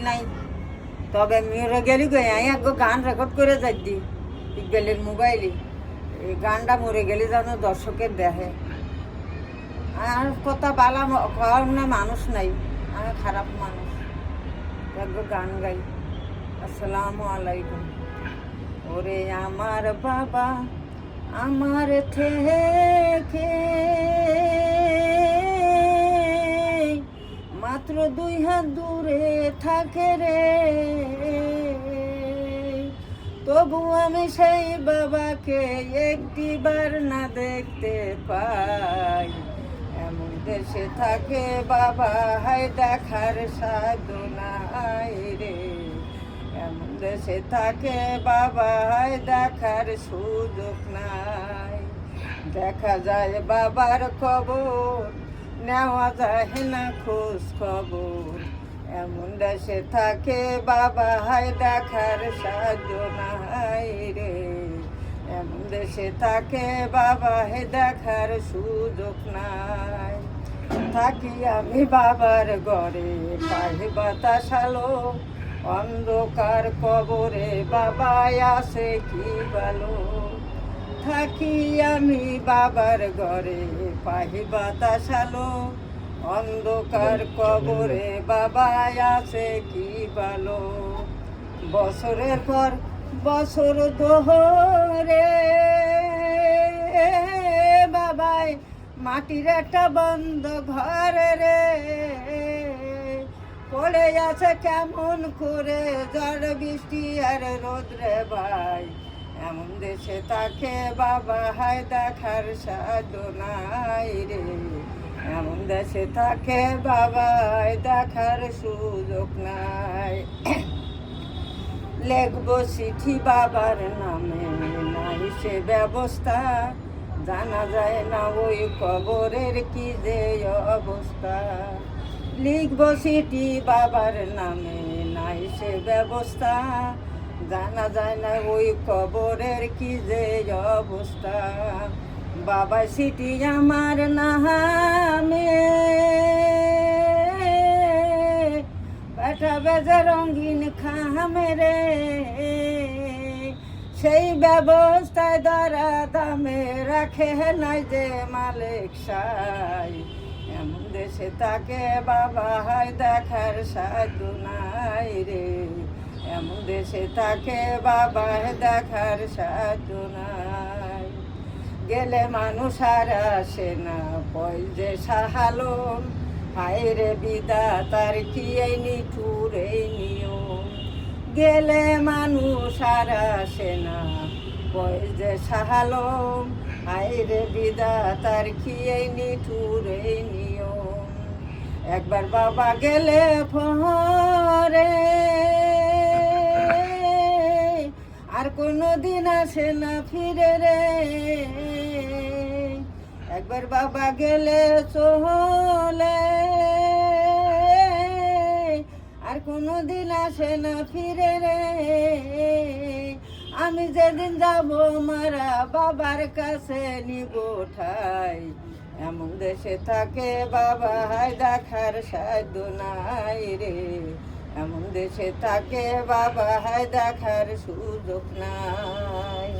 নাই, তবে মেয়েরা গেলি গে এক গান রেকর্ড করে যাই দি ইকবালের মোবাইলে। এই গানটা মরে গেলে যেন দর্শকের দেখে। আর কথা বালা খাওয়ার না মানুষ নাই, আমি খারাপ মানুষ, এক গান গাই। আসসালামু আলাইকুম। ওরে আমার বাবা আমার থেকে মাত্র 2 হাত দূরে থাকে রে, তবু আমি সেই বাবাকে একটিবার না দেখতে পাই। এমন দেশে থাকে বাবা হায় দেখার সাধনাই রে, এমন দেশে থাকে বাবা হায় দেখার সুযোগ নাই। দেখা যায় বাবার খবর, নেওয়া যায় না খোঁজ খবর। এমন দেশে থাকে বাবা হায় দেখার সাহায্য নাই রে, এমন দেশে থাকে বাবা হে দেখার সুযোগ নাই। থাকি আমি বাবার ঘরে, পায়ে বাতাস আলো, অন্ধকার কবরে বাবা আসে কি ভালো। থাকি আমি বাবার ঘরে, পায়ে বাতাস আলো, অন্ধকার কবরে বাবা আছে কি ভালো। বছরের পর বছর ধরে বাবাই মাটির একটা বন্ধ ঘরে রে, পড়ে আছে কেমন করে ঝড় বৃষ্টি আর রোদ্রে ভাই। এমন দেশে তাকে বাবা হায় দেখার সাধনাই রে, এমন দেশে থাকে বাবা দেখার সুযোগ নাই। লেখবো চিঠি বাবার নামে, নাই সে ব্যবস্থা, জানা যায় না ওই কবরের কি যে অবস্থা। লিখবো চিঠি বাবার নামে, নাই সে ব্যবস্থা, জানা যায় না ওই কবরের কি যে অবস্থা। বাবা চিঠি আমার নামে পাঠাবে যে রঙিন খামে রে, সেই ব্যবস্থায় দ্বারা দামে রাখে নাই যে মালিক সাই। এমন দেশে তাকে বাবা হায় দেখার সাধু নাই রে, এমন দেশে তাকে বাবা দেখার সাধু নাই। গেলে মানুষ আর আসে না পয় যে সাহালন, হায় রে বিদা তার কি এই নিঠুর এই নিয়ম। গেলে মানুষ আর আসে না পয় যে সাহালন, হায় রে বিদা তার কি এই নিঠুর এই নিয়ম। একবার বাবা গেলে পরে আর কোনো দিন আসে না ফিরে রে, একবার বাবা গেলে চলে আর কোনো দিন আসে না ফিরে রে। আমি যেদিন যাব মারা বাবার কাছে নিব ঠাই, এমন দেশে থাকে বাবা হায় দেখার সাধ্য নাই রে, এমন দেশে থাকে বাবা হায় দেখার সুযোগ নাই।